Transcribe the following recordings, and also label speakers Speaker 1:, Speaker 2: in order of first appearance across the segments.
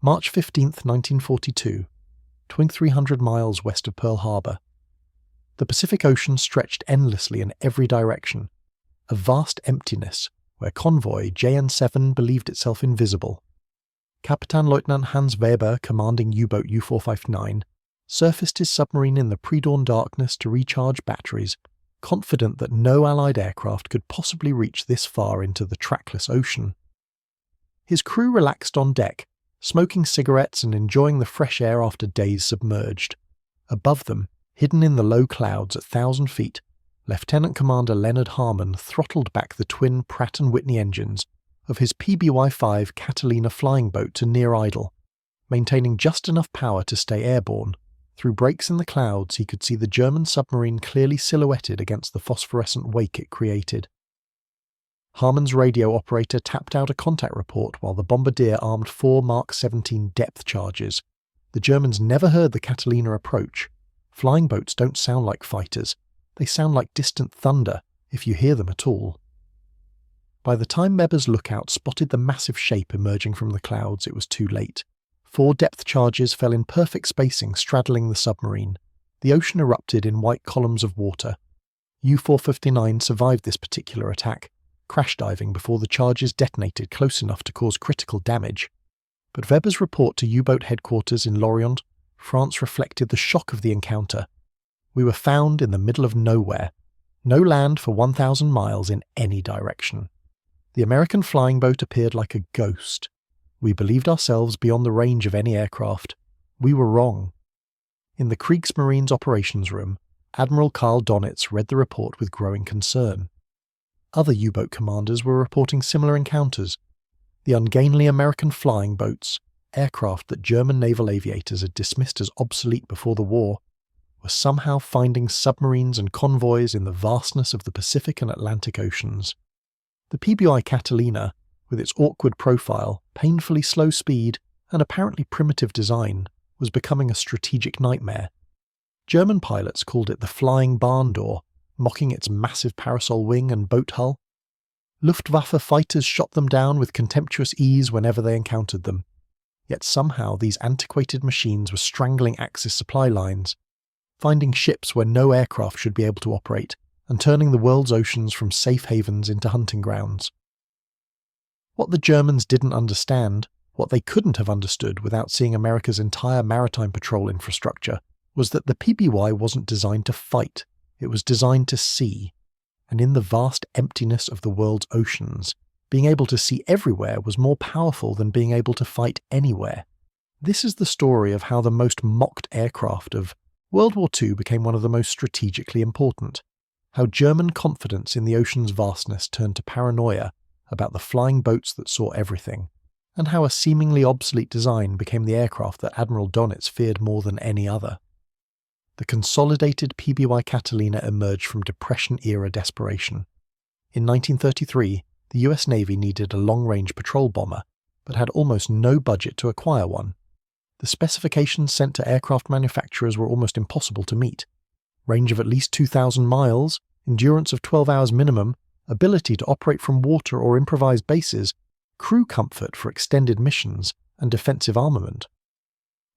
Speaker 1: March 15, 1942, 2,300 miles west of Pearl Harbor. The Pacific Ocean stretched endlessly in every direction, a vast emptiness where convoy JN-7 believed itself invisible. Captain Lieutenant Hans Weber, commanding U-boat U-459, surfaced his submarine in the pre-dawn darkness to recharge batteries, confident that no Allied aircraft could possibly reach this far into the trackless ocean. His crew relaxed on deck, smoking cigarettes and enjoying the fresh air after days submerged. Above them, hidden in the low clouds at 1,000 feet, Lieutenant Commander Leonard Harmon throttled back the twin Pratt & Whitney engines of his PBY-5 Catalina flying boat to near idle, maintaining just enough power to stay airborne. Through breaks in the clouds, he could see the German submarine clearly silhouetted against the phosphorescent wake it created. Harmon's radio operator tapped out a contact report while the bombardier armed 4 Mark 17 depth charges. The Germans never heard the Catalina approach. Flying boats don't sound like fighters. They sound like distant thunder, if you hear them at all. By the time Weber's lookout spotted the massive shape emerging from the clouds, it was too late. 4 depth charges fell in perfect spacing straddling the submarine. The ocean erupted in white columns of water. U-459 survived this particular attack, crash diving before the charges detonated close enough to cause critical damage. But Weber's report to U-boat headquarters in Lorient, France reflected the shock of the encounter. We were found in the middle of nowhere. No land for 1,000 miles in any direction. The American flying boat appeared like a ghost. We believed ourselves beyond the range of any aircraft. We were wrong. In the Kriegsmarine's operations room, Admiral Karl Donitz read the report with growing concern. Other U-boat commanders were reporting similar encounters. The ungainly American flying boats, aircraft that German naval aviators had dismissed as obsolete before the war, were somehow finding submarines and convoys in the vastness of the Pacific and Atlantic Oceans. The PBY Catalina, with its awkward profile, painfully slow speed, and apparently primitive design, was becoming a strategic nightmare. German pilots called it the flying barn door, mocking its massive parasol wing and boat hull. Luftwaffe fighters shot them down with contemptuous ease whenever they encountered them. Yet somehow these antiquated machines were strangling Axis supply lines, finding ships where no aircraft should be able to operate, and turning the world's oceans from safe havens into hunting grounds. What the Germans didn't understand, what they couldn't have understood without seeing America's entire maritime patrol infrastructure, was that the PBY wasn't designed to fight, it was designed to see. And in the vast emptiness of the world's oceans, being able to see everywhere was more powerful than being able to fight anywhere. This is the story of how the most mocked aircraft of World War II became one of the most strategically important, how German confidence in the ocean's vastness turned to paranoia about the flying boats that saw everything, and how a seemingly obsolete design became the aircraft that Admiral Donitz feared more than any other. The Consolidated PBY Catalina emerged from Depression-era desperation. In 1933, the US Navy needed a long-range patrol bomber, but had almost no budget to acquire one. The specifications sent to aircraft manufacturers were almost impossible to meet. Range of at least 2,000 miles, endurance of 12 hours minimum, ability to operate from water or improvised bases, crew comfort for extended missions, and defensive armament.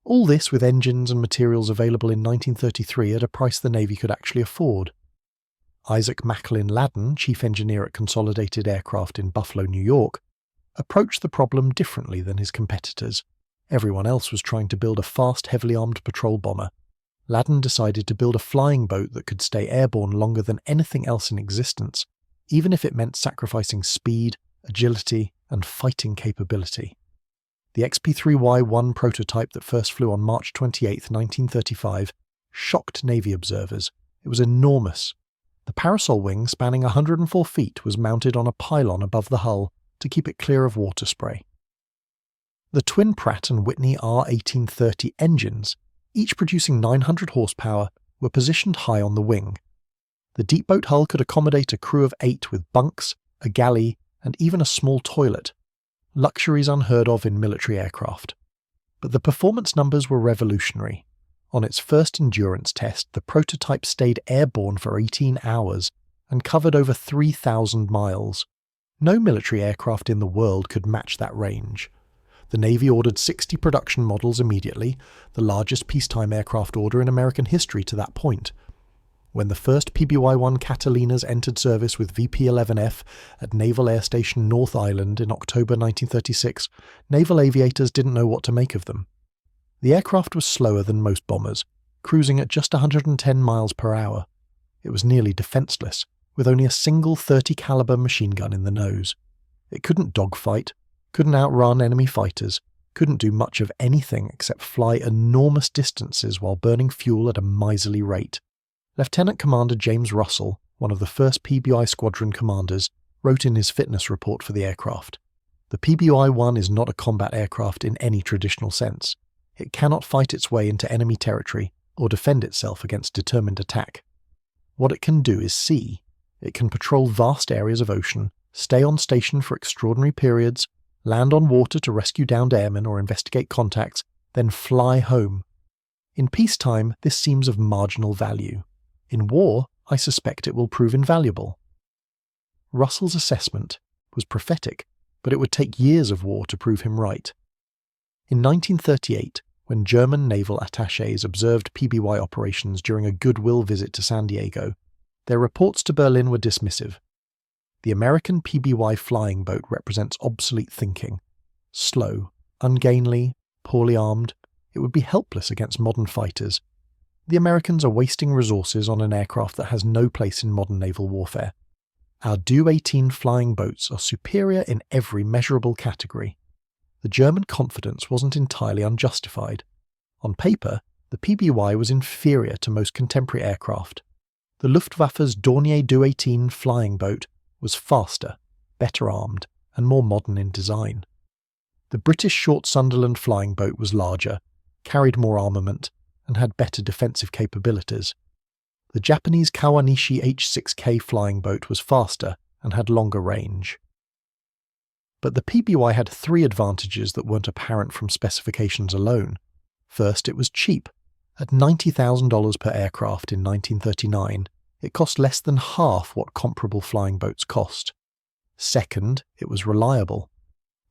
Speaker 1: All this with engines and materials available in 1933 at a price the Navy could actually afford. Isaac Macklin Ladden, chief engineer at Consolidated Aircraft in Buffalo, New York, approached the problem differently than his competitors. Everyone else was trying to build a fast, heavily armed patrol bomber. Ladden decided to build a flying boat that could stay airborne longer than anything else in existence, even if it meant sacrificing speed, agility, and fighting capability. The XP3Y-1 prototype that first flew on March 28, 1935, shocked Navy observers. It was enormous. The parasol wing, spanning 104 feet, was mounted on a pylon above the hull to keep it clear of water spray. The twin Pratt & Whitney R1830 engines, each producing 900 horsepower, were positioned high on the wing. The deep boat hull could accommodate a crew of 8 with bunks, a galley, and even a small toilet, luxuries unheard of in military aircraft. But the performance numbers were revolutionary. On its first endurance test, the prototype stayed airborne for 18 hours and covered over 3,000 miles. No military aircraft in the world could match that range. The Navy ordered 60 production models immediately, the largest peacetime aircraft order in American history to that point. When the first PBY-1 Catalinas entered service with VP-11F at Naval Air Station North Island in October 1936, naval aviators didn't know what to make of them. The aircraft was slower than most bombers, cruising at just 110 miles per hour. It was nearly defenseless, with only a single .30 caliber machine gun in the nose. It couldn't dogfight, couldn't outrun enemy fighters, couldn't do much of anything except fly enormous distances while burning fuel at a miserly rate. Lieutenant Commander James Russell, one of the first PBY squadron commanders, wrote in his fitness report for the aircraft, "The PBY-1 is not a combat aircraft in any traditional sense. It cannot fight its way into enemy territory or defend itself against determined attack. What it can do is see. It can patrol vast areas of ocean, stay on station for extraordinary periods, land on water to rescue downed airmen or investigate contacts, then fly home. In peacetime, this seems of marginal value. In war, I suspect it will prove invaluable." Russell's assessment was prophetic, but it would take years of war to prove him right. In 1938, when German naval attachés observed PBY operations during a goodwill visit to San Diego, their reports to Berlin were dismissive. The American PBY flying boat represents obsolete thinking. Slow, ungainly, poorly armed, it would be helpless against modern fighters. The Americans are wasting resources on an aircraft that has no place in modern naval warfare. Our Do-18 flying boats are superior in every measurable category. The German confidence wasn't entirely unjustified. On paper, the PBY was inferior to most contemporary aircraft. The Luftwaffe's Dornier Do-18 flying boat was faster, better armed, and more modern in design. The British Short Sunderland flying boat was larger, carried more armament, and had better defensive capabilities. The Japanese Kawanishi H-6K flying boat was faster and had longer range. But the PBY had three advantages that weren't apparent from specifications alone. First, it was cheap. At $90,000 per aircraft in 1939, it cost less than half what comparable flying boats cost. Second, it was reliable.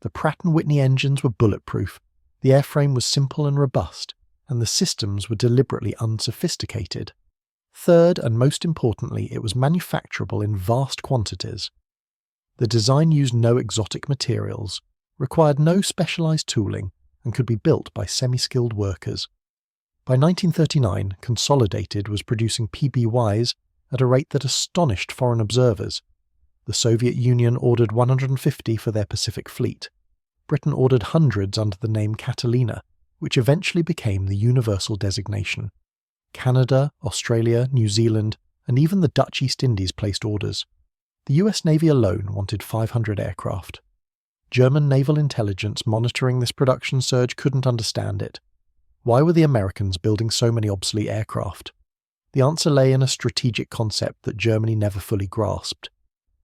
Speaker 1: The Pratt & Whitney engines were bulletproof, the airframe was simple and robust, and the systems were deliberately unsophisticated. Third, and most importantly, it was manufacturable in vast quantities. The design used no exotic materials, required no specialized tooling, and could be built by semi-skilled workers. By 1939, Consolidated was producing PBYs at a rate that astonished foreign observers. The Soviet Union ordered 150 for their Pacific Fleet. Britain ordered hundreds under the name Catalina, which eventually became the universal designation. Canada, Australia, New Zealand, and even the Dutch East Indies placed orders. The US Navy alone wanted 500 aircraft. German naval intelligence monitoring this production surge couldn't understand it. Why were the Americans building so many obsolete aircraft? The answer lay in a strategic concept that Germany never fully grasped.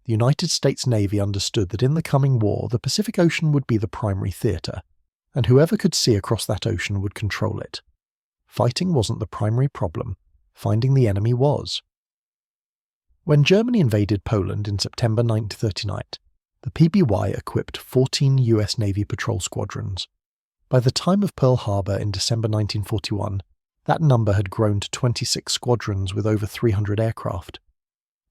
Speaker 1: The United States Navy understood that in the coming war, the Pacific Ocean would be the primary theatre, and whoever could see across that ocean would control it. Fighting wasn't the primary problem, finding the enemy was. When Germany invaded Poland in September 1939, the PBY equipped 14 US Navy patrol squadrons. By the time of Pearl Harbor in December 1941, that number had grown to 26 squadrons with over 300 aircraft.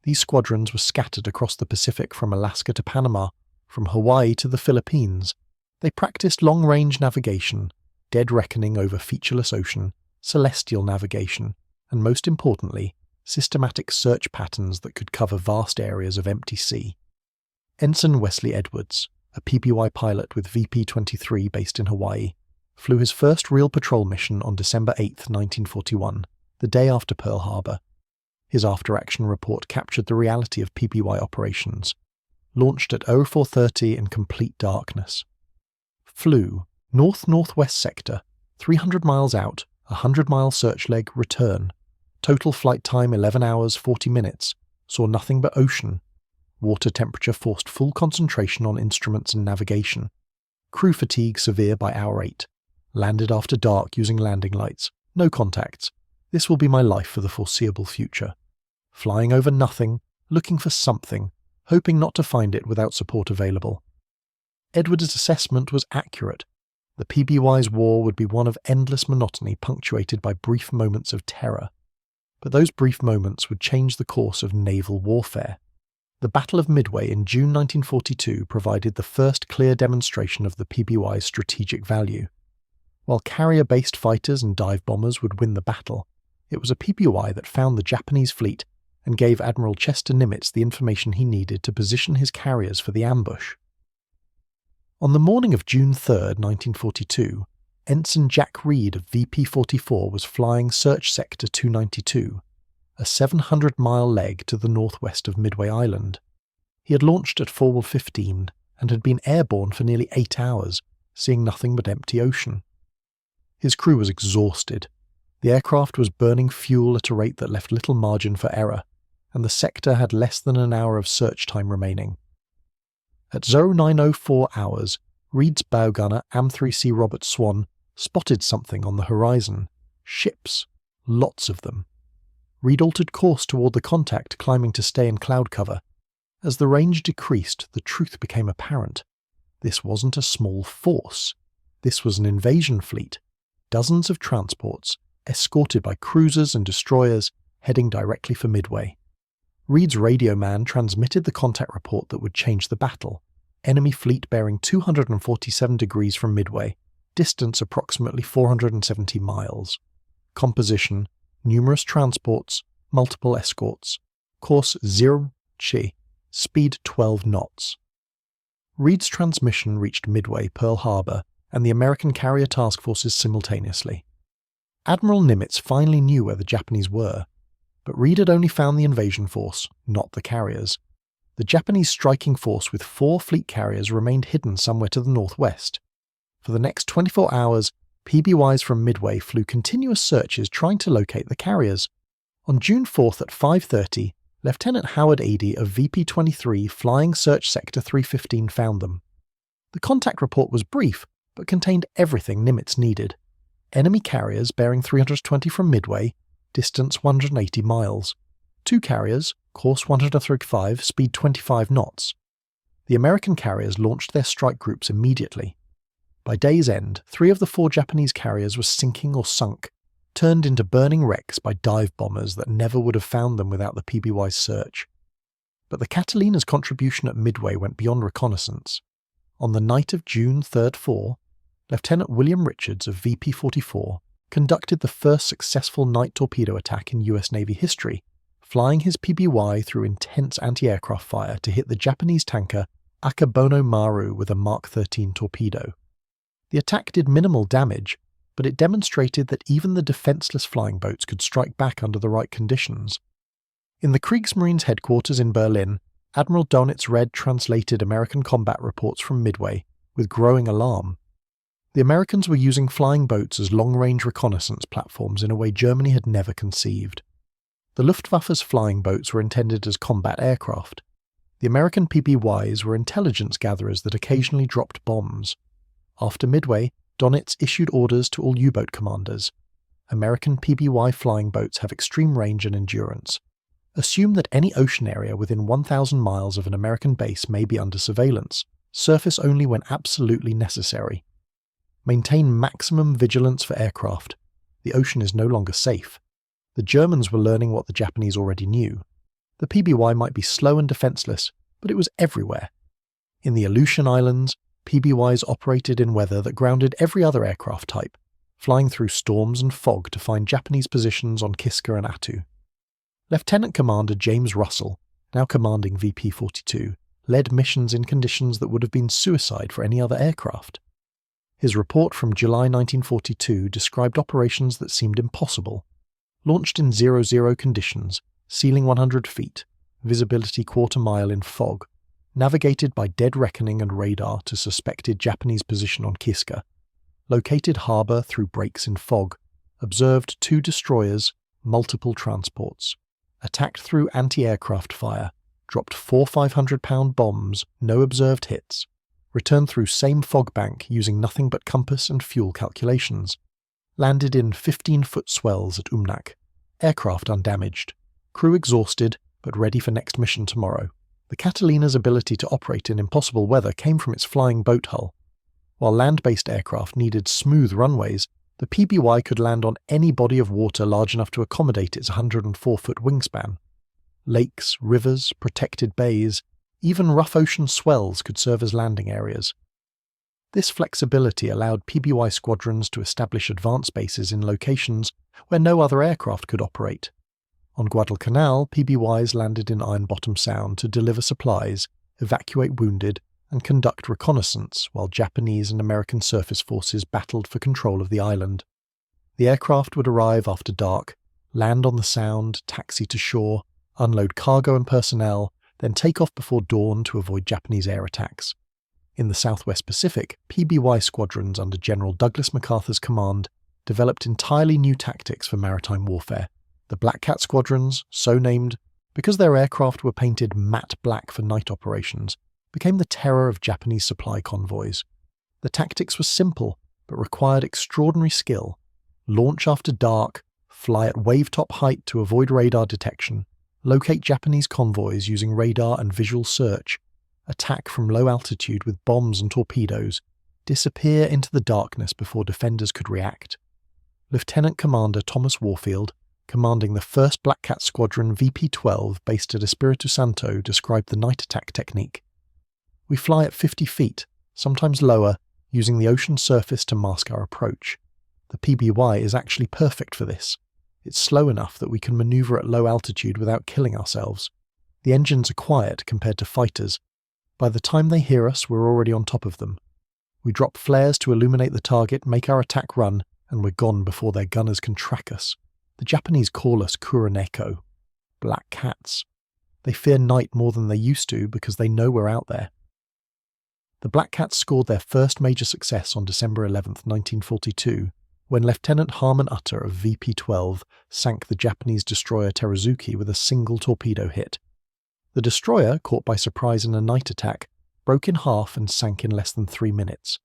Speaker 1: These squadrons were scattered across the Pacific from Alaska to Panama, from Hawaii to the Philippines. They practiced long-range navigation, dead reckoning over featureless ocean, celestial navigation, and most importantly, systematic search patterns that could cover vast areas of empty sea. Ensign Wesley Edwards, a PBY pilot with VP-23 based in Hawaii, flew his first real patrol mission on December 8, 1941, the day after Pearl Harbor. His after-action report captured the reality of PBY operations, launched at 0430 in complete darkness. Flew, north-northwest sector, 300 miles out, 100-mile search leg, return. Total flight time 11 hours 40 minutes, saw nothing but ocean. Water temperature forced full concentration on instruments and navigation. Crew fatigue severe by hour 8. Landed after dark using landing lights. No contacts. This will be my life for the foreseeable future. Flying over nothing, looking for something, hoping not to find it without support available. Edwards' assessment was accurate. The PBY's war would be one of endless monotony punctuated by brief moments of terror. But those brief moments would change the course of naval warfare. The Battle of Midway in June 1942 provided the first clear demonstration of the PBY's strategic value. While carrier-based fighters and dive bombers would win the battle, it was a PBY that found the Japanese fleet and gave Admiral Chester Nimitz the information he needed to position his carriers for the ambush. On the morning of June 3, 1942, Ensign Jack Reed of VP-44 was flying Search Sector 292, a 700-mile leg to the northwest of Midway Island. He had launched at forward 15 and had been airborne for nearly 8 hours, seeing nothing but empty ocean. His crew was exhausted. The aircraft was burning fuel at a rate that left little margin for error, and the sector had less than an hour of search time remaining. At 0904 hours, Reed's bow gunner AM3C Robert Swan spotted something on the horizon. Ships. Lots of them. Reed altered course toward the contact, climbing to stay in cloud cover. As the range decreased, the truth became apparent. This wasn't a small force. This was an invasion fleet. Dozens of transports, escorted by cruisers and destroyers, heading directly for Midway. Reed's radio man transmitted the contact report that would change the battle. Enemy fleet bearing 247 degrees from Midway, distance approximately 470 miles. Composition: numerous transports, multiple escorts. Course 0 Chi, speed 12 knots. Reed's transmission reached Midway, Pearl Harbor, and the American carrier task forces simultaneously. Admiral Nimitz finally knew where the Japanese were, but Reed had only found the invasion force, not the carriers. The Japanese striking force with 4 fleet carriers remained hidden somewhere to the northwest. For the next 24 hours, PBYs from Midway flew continuous searches trying to locate the carriers. On June 4th at 5:30, Lieutenant Howard Adey of VP-23 Flying Search Sector 315 found them. The contact report was brief, but contained everything Nimitz needed. Enemy carriers bearing 320 from Midway, distance 180 miles. 2 carriers, course 135, speed 25 knots. The American carriers launched their strike groups immediately. By day's end, 3 of the 4 Japanese carriers were sinking or sunk, turned into burning wrecks by dive bombers that never would have found them without the PBY's search. But the Catalina's contribution at Midway went beyond reconnaissance. On the night of June 3-4, Lieutenant William Richards of VP-44 conducted the first successful night torpedo attack in US Navy history, flying his PBY through intense anti-aircraft fire to hit the Japanese tanker Akebono Maru with a Mark 13 torpedo. The attack did minimal damage, but it demonstrated that even the defenseless flying boats could strike back under the right conditions. In the Kriegsmarine's headquarters in Berlin, Admiral Donitz read translated American combat reports from Midway with growing alarm. The Americans were using flying boats as long-range reconnaissance platforms in a way Germany had never conceived. The Luftwaffe's flying boats were intended as combat aircraft. The American PBYs were intelligence gatherers that occasionally dropped bombs. After Midway, Donitz issued orders to all U-boat commanders. American PBY flying boats have extreme range and endurance. Assume that any ocean area within 1,000 miles of an American base may be under surveillance, surface only when absolutely necessary. Maintain maximum vigilance for aircraft. The ocean is no longer safe. The Germans were learning what the Japanese already knew. The PBY might be slow and defenseless, but it was everywhere. In the Aleutian Islands, PBYs operated in weather that grounded every other aircraft type, flying through storms and fog to find Japanese positions on Kiska and Attu. Lieutenant Commander James Russell, now commanding VP-42, led missions in conditions that would have been suicide for any other aircraft. His report from July 1942 described operations that seemed impossible. Launched in 0-0 conditions, ceiling 100 feet, visibility quarter-mile in fog, navigated by dead reckoning and radar to suspected Japanese position on Kiska, located harbour through breaks in fog, observed 2 destroyers, multiple transports, attacked through anti-aircraft fire, dropped 4 500-pound bombs, no observed hits, returned through same fog bank using nothing but compass and fuel calculations, landed in 15-foot swells at Umnak, aircraft undamaged, crew exhausted but ready for next mission tomorrow. The Catalina's ability to operate in impossible weather came from its flying boat hull. While land-based aircraft needed smooth runways, the PBY could land on any body of water large enough to accommodate its 104-foot wingspan. Lakes, rivers, protected bays, even rough ocean swells could serve as landing areas. This flexibility allowed PBY squadrons to establish advanced bases in locations where no other aircraft could operate. On Guadalcanal, PBYs landed in Iron Bottom Sound to deliver supplies, evacuate wounded, and conduct reconnaissance while Japanese and American surface forces battled for control of the island. The aircraft would arrive after dark, land on the Sound, taxi to shore, unload cargo and personnel, then take off before dawn to avoid Japanese air attacks. In the Southwest Pacific, PBY squadrons under General Douglas MacArthur's command developed entirely new tactics for maritime warfare. The Black Cat squadrons, so named because their aircraft were painted matte black for night operations, became the terror of Japanese supply convoys. The tactics were simple, but required extraordinary skill. Launch after dark, fly at wave-top height to avoid radar detection, locate Japanese convoys using radar and visual search, attack from low altitude with bombs and torpedoes, disappear into the darkness before defenders could react. Lieutenant Commander Thomas Warfield, commanding the 1st Black Cat Squadron VP-12 based at Espiritu Santo, described the night attack technique. We fly at 50 feet, sometimes lower, using the ocean surface to mask our approach. The PBY is actually perfect for this. It's slow enough that we can maneuver at low altitude without killing ourselves. The engines are quiet compared to fighters. By the time they hear us, we're already on top of them. We drop flares to illuminate the target, make our attack run, and we're gone before their gunners can track us. The Japanese call us Kuroneko, Black Cats. They fear night more than they used to because they know we're out there. The Black Cats scored their first major success on December 11, 1942, when Lieutenant Harmon Utter of VP-12 sank the Japanese destroyer Teruzuki with a single torpedo hit. The destroyer, caught by surprise in a night attack, broke in half and sank in less than 3 minutes.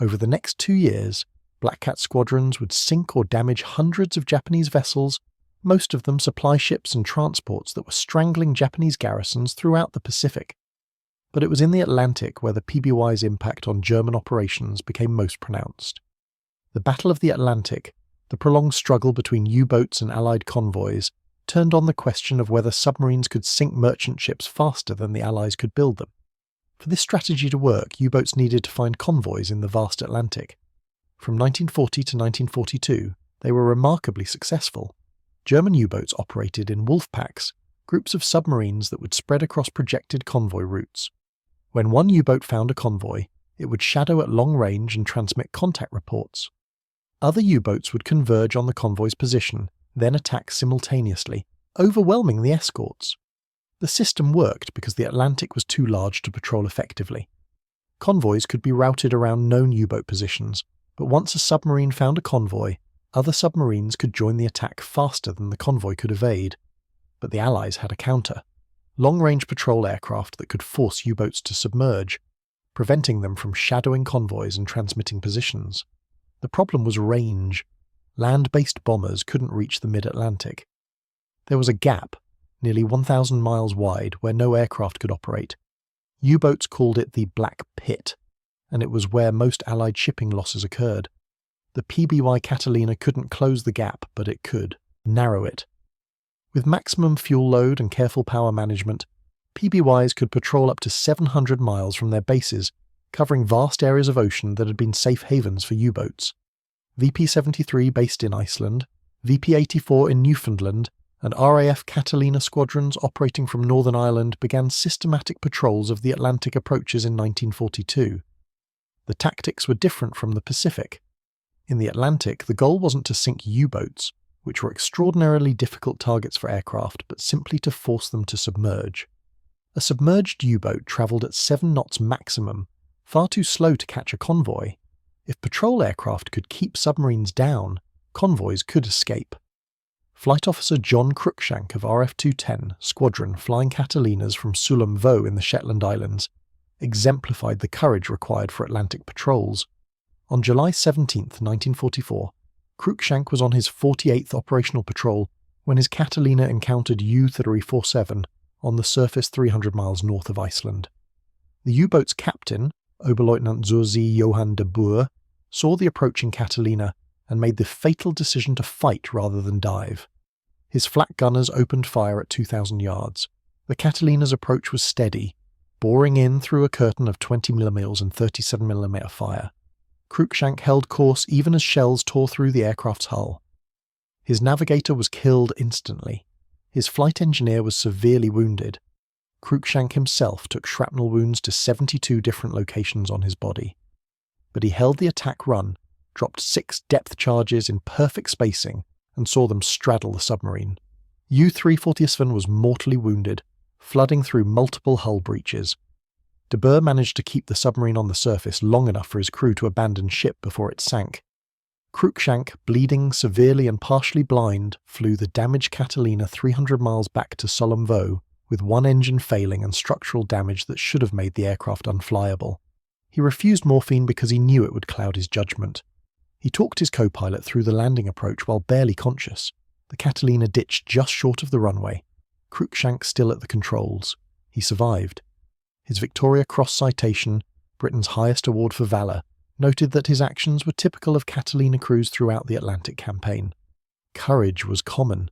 Speaker 1: Over the next 2 years, Black Cat squadrons would sink or damage hundreds of Japanese vessels, most of them supply ships and transports that were strangling Japanese garrisons throughout the Pacific. But it was in the Atlantic where the PBY's impact on German operations became most pronounced. The Battle of the Atlantic, the prolonged struggle between U-boats and Allied convoys, turned on the question of whether submarines could sink merchant ships faster than the Allies could build them. For this strategy to work, U-boats needed to find convoys in the vast Atlantic. From 1940 to 1942, they were remarkably successful. German U-boats operated in wolf packs, groups of submarines that would spread across projected convoy routes. When one U-boat found a convoy, it would shadow at long range and transmit contact reports. Other U-boats would converge on the convoy's position, then attack simultaneously, overwhelming the escorts. The system worked because the Atlantic was too large to patrol effectively. Convoys could be routed around known U-boat positions, but once a submarine found a convoy, other submarines could join the attack faster than the convoy could evade. But the Allies had a counter: long-range patrol aircraft that could force U-boats to submerge, preventing them from shadowing convoys and transmitting positions. The problem was range. Land-based bombers couldn't reach the mid-Atlantic. There was a gap, nearly 1,000 miles wide, where no aircraft could operate. U-boats called it the Black Pit, and it was where most Allied shipping losses occurred. The PBY Catalina couldn't close the gap, but it could narrow it. With maximum fuel load and careful power management, PBYs could patrol up to 700 miles from their bases, covering vast areas of ocean that had been safe havens for U-boats. VP-73 based in Iceland, VP-84 in Newfoundland, and RAF Catalina squadrons operating from Northern Ireland began systematic patrols of the Atlantic approaches in 1942. The tactics were different from the Pacific. In the Atlantic, the goal wasn't to sink U-boats, which were extraordinarily difficult targets for aircraft, but simply to force them to submerge. A submerged U-boat travelled at 7 knots maximum, far too slow to catch a convoy. If patrol aircraft could keep submarines down, convoys could escape. Flight Officer John Cruikshank of RF-210 Squadron flying Catalinas from Sullom Voe in the Shetland Islands exemplified the courage required for Atlantic patrols. On July 17, 1944, Cruikshank was on his 48th operational patrol when his Catalina encountered U-347 on the surface 300 miles north of Iceland. The U-boat's captain, Oberleutnant Zurzi Johann de Boer, saw the approaching Catalina and made the fatal decision to fight rather than dive. His flak gunners opened fire at 2,000 yards. The Catalina's approach was steady, boring in through a curtain of 20mm and 37mm fire. Cruikshank held course even as shells tore through the aircraft's hull. His navigator was killed instantly. His flight engineer was severely wounded. Cruikshank himself took shrapnel wounds to 72 different locations on his body. But he held the attack run, dropped 6 depth charges in perfect spacing, and saw them straddle the submarine. U-340 was mortally wounded, flooding through multiple hull breaches. De Boer managed to keep the submarine on the surface long enough for his crew to abandon ship before it sank. Cruikshank, bleeding severely and partially blind, flew the damaged Catalina 300 miles back to Solomvo, with one engine failing and structural damage that should have made the aircraft unflyable. He refused morphine because he knew it would cloud his judgment. He talked his co-pilot through the landing approach while barely conscious. The Catalina ditched just short of the runway. Cruikshank still at the controls. He survived. His Victoria Cross citation, Britain's highest award for valour, noted that his actions were typical of Catalina crews throughout the Atlantic campaign. Courage was common.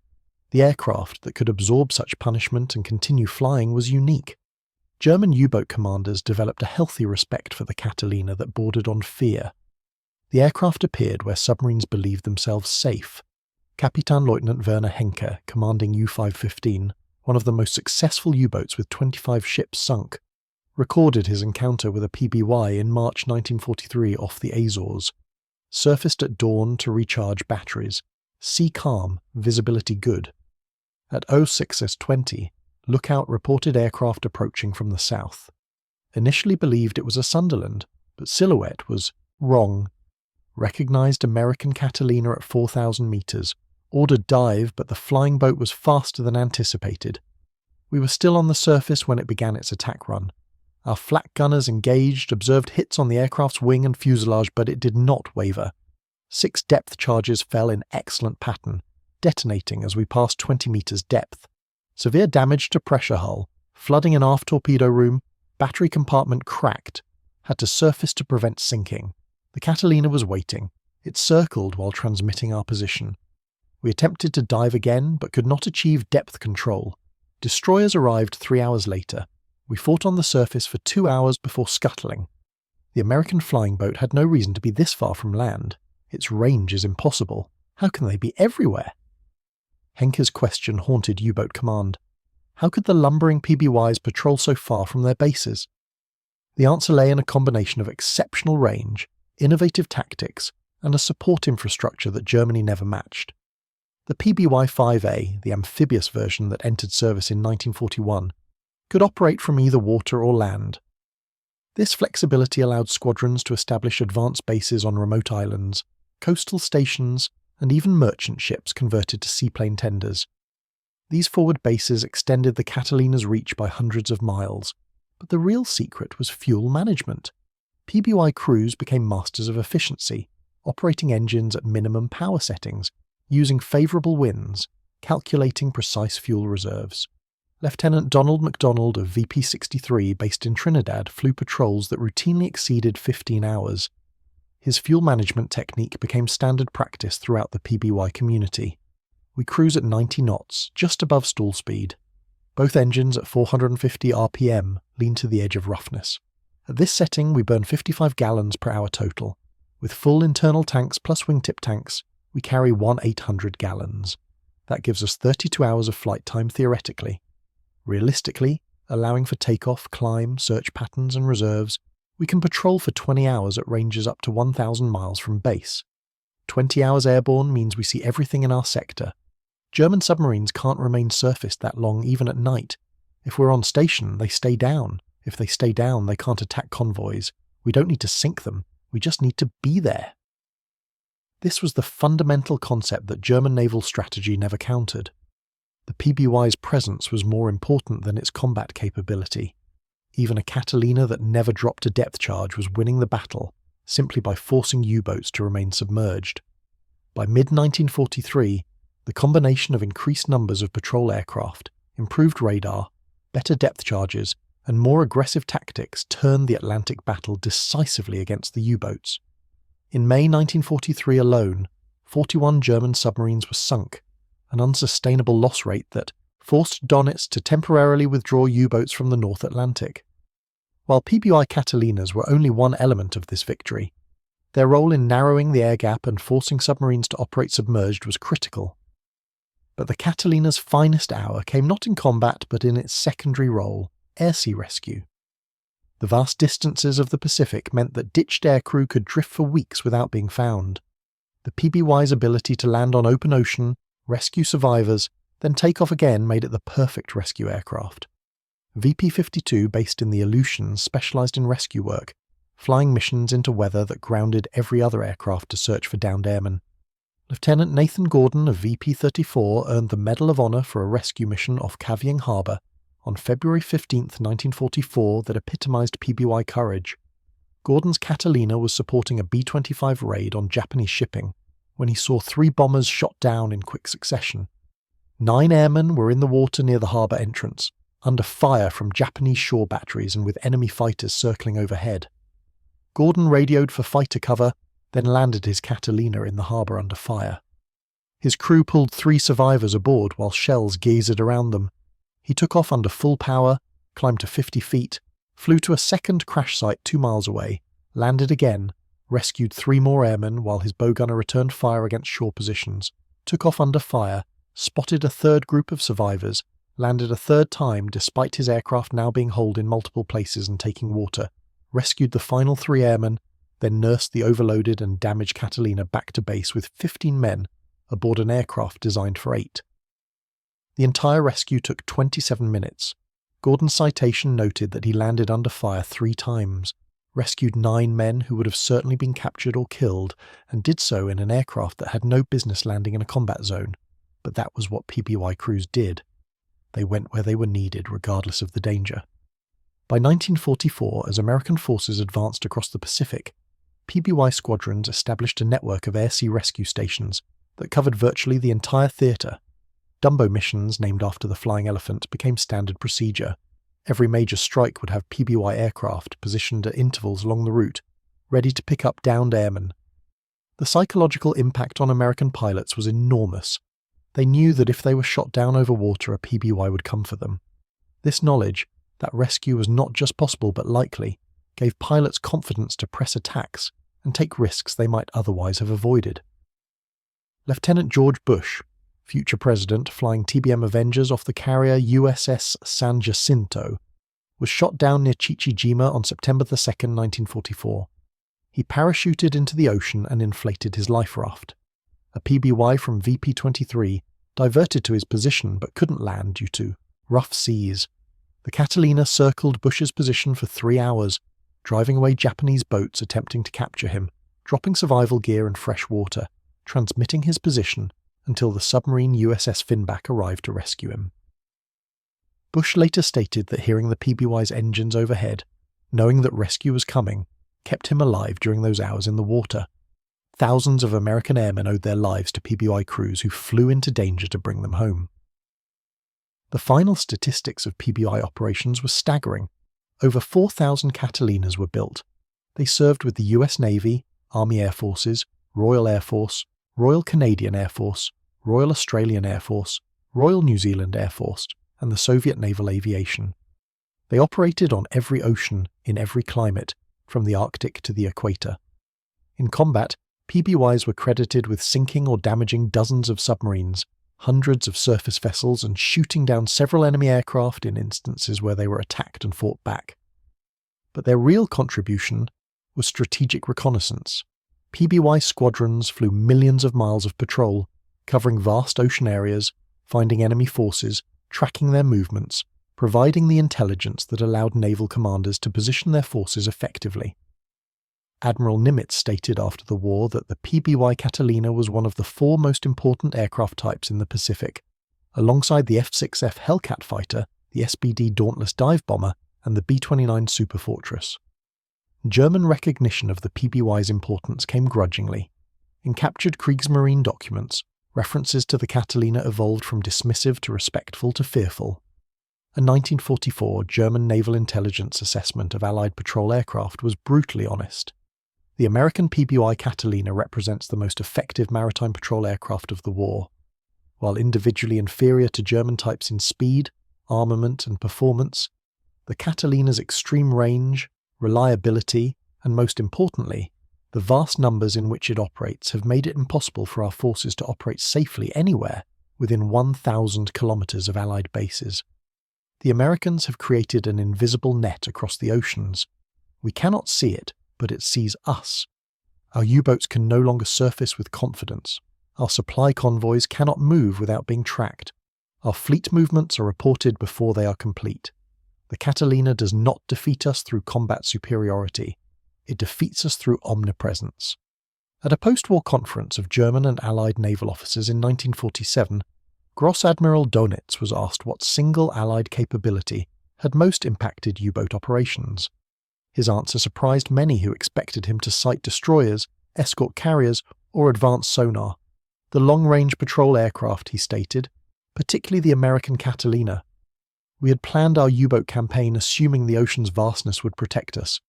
Speaker 1: The aircraft that could absorb such punishment and continue flying was unique. German U-boat commanders developed a healthy respect for the Catalina that bordered on fear. The aircraft appeared where submarines believed themselves safe. Kapitänleutnant Werner Henke, commanding U-515, one of the most successful U-boats with 25 ships sunk, recorded his encounter with a PBY in March 1943 off the Azores. Surfaced at dawn to recharge batteries. Sea calm, visibility good. At 06S20, Lookout reported aircraft approaching from the south. Initially believed it was a Sunderland, but silhouette was wrong. Recognized American Catalina at 4,000 meters. Ordered dive, but the flying boat was faster than anticipated. We were still on the surface when it began its attack run. Our flak gunners engaged, observed hits on the aircraft's wing and fuselage, but it did not waver. 6 depth charges fell in excellent pattern, detonating as we passed 20 meters depth. Severe damage to pressure hull, flooding in aft torpedo room, battery compartment cracked, had to surface to prevent sinking. The Catalina was waiting. It circled while transmitting our position. We attempted to dive again, but could not achieve depth control. Destroyers arrived 3 hours later. We fought on the surface for 2 hours before scuttling. The American flying boat had no reason to be this far from land. Its range is impossible. How can they be everywhere? Henke's question haunted U-boat command. How could the lumbering PBYs patrol so far from their bases? The answer lay in a combination of exceptional range, innovative tactics, and a support infrastructure that Germany never matched. The PBY-5A, the amphibious version that entered service in 1941, could operate from either water or land. This flexibility allowed squadrons to establish advanced bases on remote islands, coastal stations, and even merchant ships converted to seaplane tenders. These forward bases extended the Catalina's reach by hundreds of miles, but the real secret was fuel management. PBY crews became masters of efficiency, operating engines at minimum power settings, using favourable winds, calculating precise fuel reserves. Lieutenant Donald MacDonald of VP-63, based in Trinidad, flew patrols that routinely exceeded 15 hours. His fuel management technique became standard practice throughout the PBY community. We cruise at 90 knots, just above stall speed. Both engines at 450 RPM lean to the edge of roughness. At this setting, we burn 55 gallons per hour total. With full internal tanks plus wingtip tanks, we carry 1/800 gallons. That gives us 32 hours of flight time theoretically. Realistically, allowing for takeoff, climb, search patterns and reserves, we can patrol for 20 hours at ranges up to 1,000 miles from base. 20 hours airborne means we see everything in our sector. German submarines can't remain surfaced that long even at night. If we're on station, they stay down. If they stay down, they can't attack convoys. We don't need to sink them, we just need to be there. This was the fundamental concept that German naval strategy never countered. The PBY's presence was more important than its combat capability. Even a Catalina that never dropped a depth charge was winning the battle, simply by forcing U-boats to remain submerged. By mid-1943, the combination of increased numbers of patrol aircraft, improved radar, better depth charges, and more aggressive tactics turned the Atlantic battle decisively against the U-boats. In May 1943 alone, 41 German submarines were sunk, an unsustainable loss rate that forced Donitz to temporarily withdraw U-boats from the North Atlantic. While PBY Catalinas were only one element of this victory, their role in narrowing the air gap and forcing submarines to operate submerged was critical. But the Catalina's finest hour came not in combat but in its secondary role, air-sea rescue. The vast distances of the Pacific meant that ditched aircrew could drift for weeks without being found. The PBY's ability to land on open ocean, rescue survivors, then take off again made it the perfect rescue aircraft. VP-52, based in the Aleutians, specialised in rescue work, flying missions into weather that grounded every other aircraft to search for downed airmen. Lieutenant Nathan Gordon of VP-34 earned the Medal of Honor for a rescue mission off Kavieng Harbour on February 15, 1944 that epitomised PBY courage. Gordon's Catalina was supporting a B-25 raid on Japanese shipping when he saw 3 bombers shot down in quick succession. 9 airmen were in the water near the harbour entrance, under fire from Japanese shore batteries and with enemy fighters circling overhead. Gordon radioed for fighter cover, then landed his Catalina in the harbour under fire. His crew pulled 3 survivors aboard while shells geysered around them. He took off under full power, climbed to 50 feet, flew to a second crash site 2 miles away, landed again, rescued 3 more airmen while his bowgunner returned fire against shore positions, took off under fire, spotted a third group of survivors, landed a third time despite his aircraft now being holed in multiple places and taking water, rescued the final 3 airmen, then nursed the overloaded and damaged Catalina back to base with 15 men aboard an aircraft designed for 8. The entire rescue took 27 minutes. Gordon's citation noted that he landed under fire 3 times, rescued 9 men who would have certainly been captured or killed, and did so in an aircraft that had no business landing in a combat zone. But that was what PBY crews did. They went where they were needed regardless of the danger. By 1944, as American forces advanced across the Pacific, PBY squadrons established a network of air-sea rescue stations that covered virtually the entire theatre. Dumbo missions, named after the flying elephant, became standard procedure. Every major strike would have PBY aircraft positioned at intervals along the route, ready to pick up downed airmen. The psychological impact on American pilots was enormous. They knew that if they were shot down over water, a PBY would come for them. This knowledge, that rescue was not just possible but likely, gave pilots confidence to press attacks and take risks they might otherwise have avoided. Lieutenant George Bush, future president flying TBM Avengers off the carrier USS San Jacinto, was shot down near Chichijima on September 2, 1944. He parachuted into the ocean and inflated his life raft. A PBY from VP-23 diverted to his position but couldn't land due to rough seas. The Catalina circled Bush's position for 3 hours, driving away Japanese boats attempting to capture him, dropping survival gear and fresh water, transmitting his position until the submarine USS Finback arrived to rescue him. Bush later stated that hearing the PBY's engines overhead, knowing that rescue was coming, kept him alive during those hours in the water. Thousands of American airmen owed their lives to PBY crews who flew into danger to bring them home. The final statistics of PBY operations were staggering. Over 4,000 Catalinas were built. They served with the US Navy, Army Air Forces, Royal Air Force, Royal Canadian Air Force, Royal Australian Air Force, Royal New Zealand Air Force, and the Soviet Naval Aviation. They operated on every ocean, in every climate, from the Arctic to the equator. In combat, PBYs were credited with sinking or damaging dozens of submarines, hundreds of surface vessels, and shooting down several enemy aircraft in instances where they were attacked and fought back. But their real contribution was strategic reconnaissance. PBY squadrons flew millions of miles of patrol, covering vast ocean areas, finding enemy forces, tracking their movements, providing the intelligence that allowed naval commanders to position their forces effectively. Admiral Nimitz stated after the war that the PBY Catalina was one of the 4 most important aircraft types in the Pacific, alongside the F-6F Hellcat fighter, the SBD Dauntless dive bomber, and the B-29 Superfortress. German recognition of the PBY's importance came grudgingly. In captured Kriegsmarine documents, references to the Catalina evolved from dismissive to respectful to fearful. A 1944 German naval intelligence assessment of Allied patrol aircraft was brutally honest. The American PBY Catalina represents the most effective maritime patrol aircraft of the war. While individually inferior to German types in speed, armament, and performance, the Catalina's extreme range, reliability, and most importantly, the vast numbers in which it operates have made it impossible for our forces to operate safely anywhere within 1,000 kilometers of Allied bases. The Americans have created an invisible net across the oceans. We cannot see it, but it sees us. Our U-boats can no longer surface with confidence. Our supply convoys cannot move without being tracked. Our fleet movements are reported before they are complete. The Catalina does not defeat us through combat superiority. It defeats us through omnipresence. At a post-war conference of German and Allied naval officers in 1947, Gross Admiral Dönitz was asked what single Allied capability had most impacted U-boat operations. His answer surprised many who expected him to cite destroyers, escort carriers, or advanced sonar. The long-range patrol aircraft, he stated, particularly the American Catalina. We had planned our U-boat campaign assuming the ocean's vastness would protect us.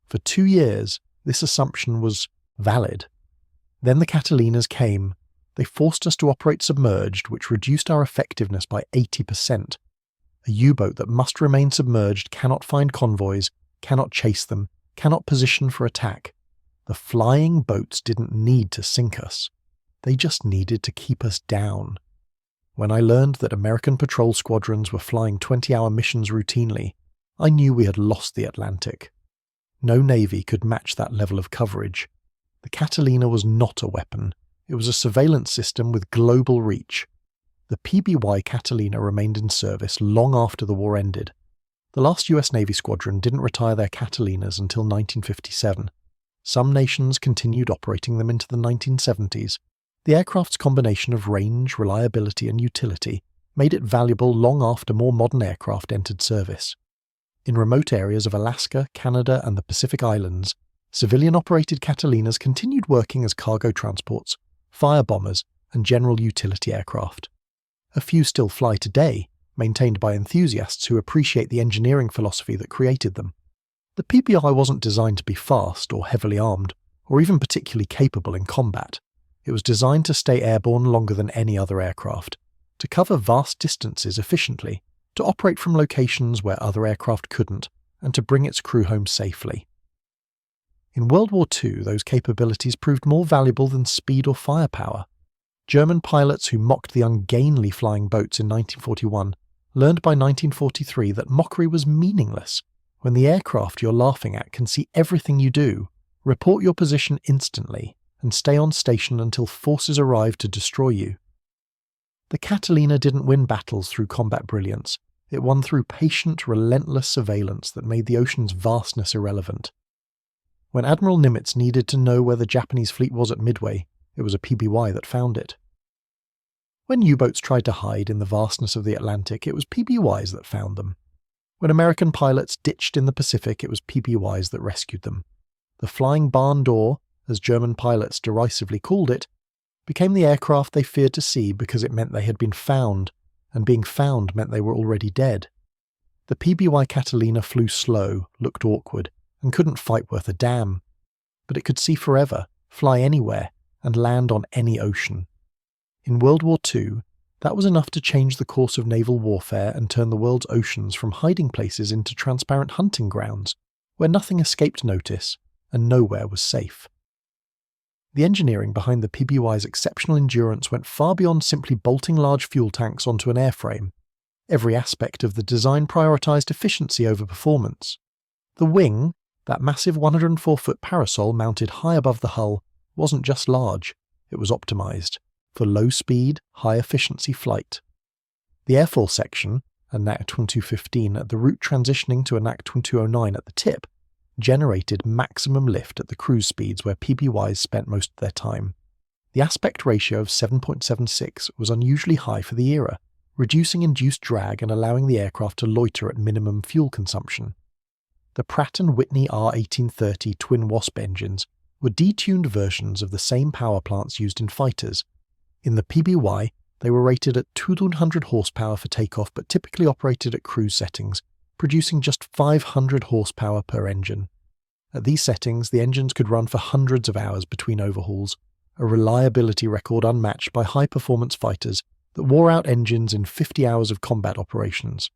Speaker 1: For 2 years, this assumption was valid. Then the Catalinas came. They forced us to operate submerged, which reduced our effectiveness by 80%. A U-boat that must remain submerged cannot find convoys, cannot chase them, cannot position for attack. The flying boats didn't need to sink us. They just needed to keep us down. When I learned that American patrol squadrons were flying 20-hour missions routinely, I knew we had lost the Atlantic. No navy could match that level of coverage. The Catalina was not a weapon. It was a surveillance system with global reach. The PBY Catalina remained in service long after the war ended. The last US Navy squadron didn't retire their Catalinas until 1957. Some nations continued operating them into the 1970s. The aircraft's combination of range, reliability, and utility made it valuable long after more modern aircraft entered service. In remote areas of Alaska, Canada, and the Pacific Islands, civilian-operated Catalinas continued working as cargo transports, fire bombers, and general utility aircraft. A few still fly today, maintained by enthusiasts who appreciate the engineering philosophy that created them. The PBI wasn't designed to be fast or heavily armed, or even particularly capable in combat. It was designed to stay airborne longer than any other aircraft, to cover vast distances efficiently, to operate from locations where other aircraft couldn't, and to bring its crew home safely. In World War II, those capabilities proved more valuable than speed or firepower. German pilots who mocked the ungainly flying boats in 1941 learned by 1943 that mockery was meaningless. When the aircraft you're laughing at can see everything you do, report your position instantly, and stay on station until forces arrive to destroy you. The Catalina didn't win battles through combat brilliance. It won through patient, relentless surveillance that made the ocean's vastness irrelevant. When Admiral Nimitz needed to know where the Japanese fleet was at Midway, it was a PBY that found it. When U-boats tried to hide in the vastness of the Atlantic, it was PBYs that found them. When American pilots ditched in the Pacific, it was PBYs that rescued them. The flying barn door, as German pilots derisively called it, became the aircraft they feared to see because it meant they had been found, and being found meant they were already dead. The PBY Catalina flew slow, looked awkward, and couldn't fight worth a damn. But it could see forever, fly anywhere, and land on any ocean. In World War II, that was enough to change the course of naval warfare and turn the world's oceans from hiding places into transparent hunting grounds, where nothing escaped notice, and nowhere was safe. The engineering behind the PBY's exceptional endurance went far beyond simply bolting large fuel tanks onto an airframe. Every aspect of the design prioritized efficiency over performance. The wing, that massive 104-foot parasol mounted high above the hull, wasn't just large, it was optimized for low-speed, high-efficiency flight. The airfoil section, a NAC 2215 at the route transitioning to a NAC 2209 at the tip, generated maximum lift at the cruise speeds where PBYs spent most of their time. The aspect ratio of 7.76 was unusually high for the era, reducing induced drag and allowing the aircraft to loiter at minimum fuel consumption. The Pratt & Whitney R1830 twin Wasp engines were detuned versions of the same power plants used in fighters. In the PBY, They were rated at 200 horsepower for takeoff but typically operated at cruise settings, producing just 500 horsepower per engine. At these settings, the engines could run for hundreds of hours between overhauls, a reliability record unmatched by high-performance fighters that wore out engines in 50 hours of combat operations.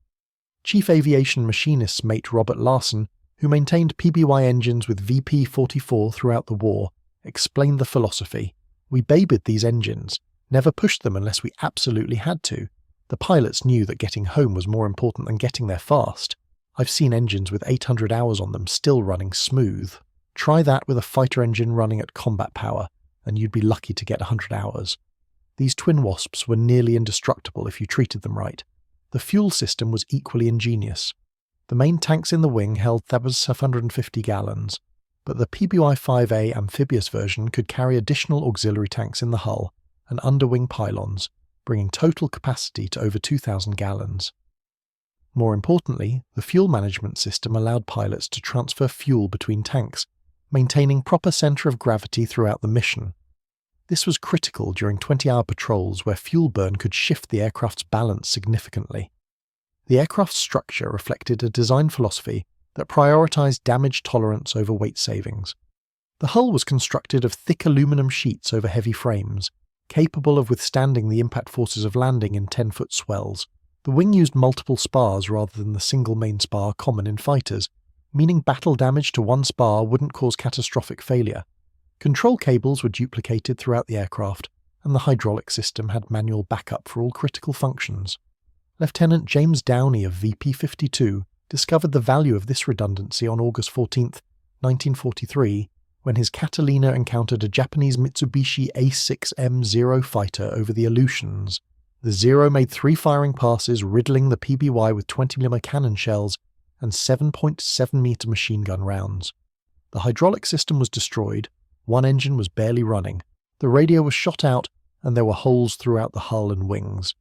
Speaker 1: Chief Aviation Machinist's mate Robert Larson, who maintained PBY engines with VP-44 throughout the war, explained the philosophy. "We babied these engines, never pushed them unless we absolutely had to. The pilots knew that getting home was more important than getting there fast. I've seen engines with 800 hours on them still running smooth. Try that with a fighter engine running at combat power, and you'd be lucky to get 100 hours. These twin Wasps were nearly indestructible if you treated them right. The fuel system was equally ingenious. The main tanks in the wing held 750 gallons, but the PBY-5A amphibious version could carry additional auxiliary tanks in the hull and underwing pylons, bringing total capacity to over 2,000 gallons. More importantly, the fuel management system allowed pilots to transfer fuel between tanks, maintaining proper centre of gravity throughout the mission. This was critical during 20-hour patrols where fuel burn could shift the aircraft's balance significantly. The aircraft's structure reflected a design philosophy that prioritised damage tolerance over weight savings. The hull was constructed of thick aluminum sheets over heavy frames, capable of withstanding the impact forces of landing in 10-foot swells. The wing used multiple spars rather than the single main spar common in fighters, meaning battle damage to one spar wouldn't cause catastrophic failure. Control cables were duplicated throughout the aircraft, and the hydraulic system had manual backup for all critical functions. Lieutenant James Downey of VP-52 discovered the value of this redundancy on August 14, 1943, when his Catalina encountered a Japanese Mitsubishi A6M Zero fighter over the Aleutians. The Zero made 3 firing passes, riddling the PBY with 20mm cannon shells and 7.7-meter machine gun rounds. The hydraulic system was destroyed, one engine was barely running, the radio was shot out, and there were holes throughout the hull and wings.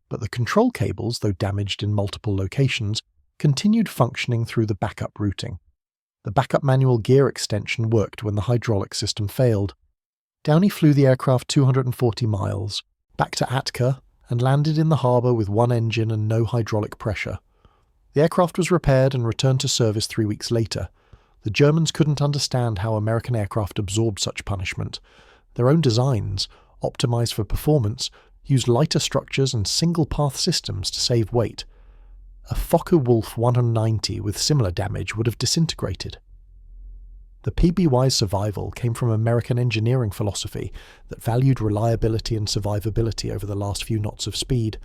Speaker 1: But the control cables, though damaged in multiple locations, continued functioning through the backup routing. The backup manual gear extension worked when the hydraulic system failed. Downey flew the aircraft 240 miles, back to Atka, and landed in the harbour with one engine and no hydraulic pressure. The aircraft was repaired and returned to service 3 weeks later. The Germans couldn't understand how American aircraft absorbed such punishment. Their own designs, optimised for performance, used lighter structures and single-path systems to save weight. A Focke-Wulf 190 with similar damage would have disintegrated. The PBY's survival came from American engineering philosophy that valued reliability and survivability over the last few knots of speed.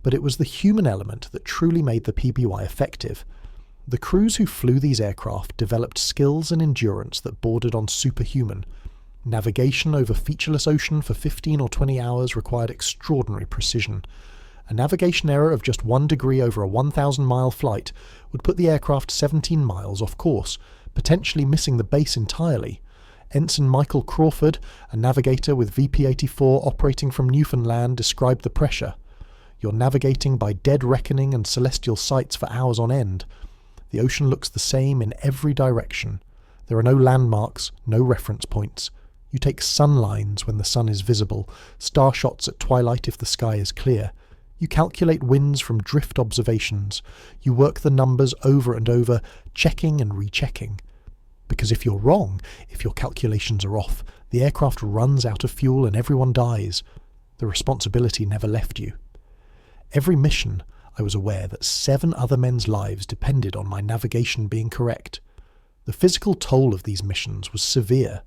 Speaker 1: But it was the human element that truly made the PBY effective. The crews who flew these aircraft developed skills and endurance that bordered on superhuman. Navigation over featureless ocean for 15 or 20 hours required extraordinary precision. A navigation error of just 1 degree over a 1,000-mile flight would put the aircraft 17 miles off course, potentially missing the base entirely. Ensign Michael Crawford, a navigator with VP-84 operating from Newfoundland, described the pressure. You're navigating by dead reckoning and celestial sights for hours on end. The ocean looks the same in every direction. There are no landmarks, no reference points. You take sun lines when the sun is visible, star shots at twilight if the sky is clear. You calculate winds from drift observations. You work the numbers over and over, checking and rechecking. Because if you're wrong, if your calculations are off, the aircraft runs out of fuel and everyone dies. The responsibility never left you. Every mission, I was aware that 7 other men's lives depended on my navigation being correct. The physical toll of these missions was severe.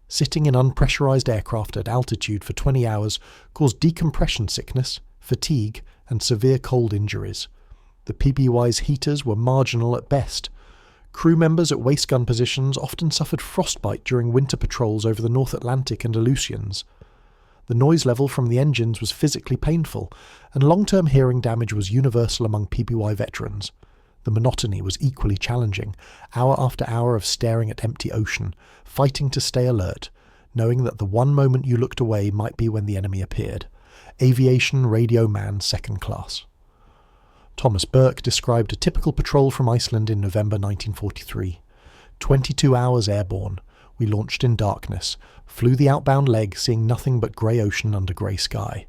Speaker 1: Sitting in unpressurized aircraft at altitude for 20 hours caused decompression sickness, fatigue, and severe cold injuries. The PBY's heaters were marginal at best. Crew members at waist gun positions often suffered frostbite during winter patrols over the North Atlantic and Aleutians. The noise level from the engines was physically painful, and long-term hearing damage was universal among PBY veterans. The monotony was equally challenging, hour after hour of staring at empty ocean, fighting to stay alert, knowing that the one moment you looked away might be when the enemy appeared. Aviation Radio Man Second Class. Thomas Burke described a typical patrol from Iceland in November 1943. 22 hours airborne. We launched in darkness, flew the outbound leg, seeing nothing but grey ocean under grey sky.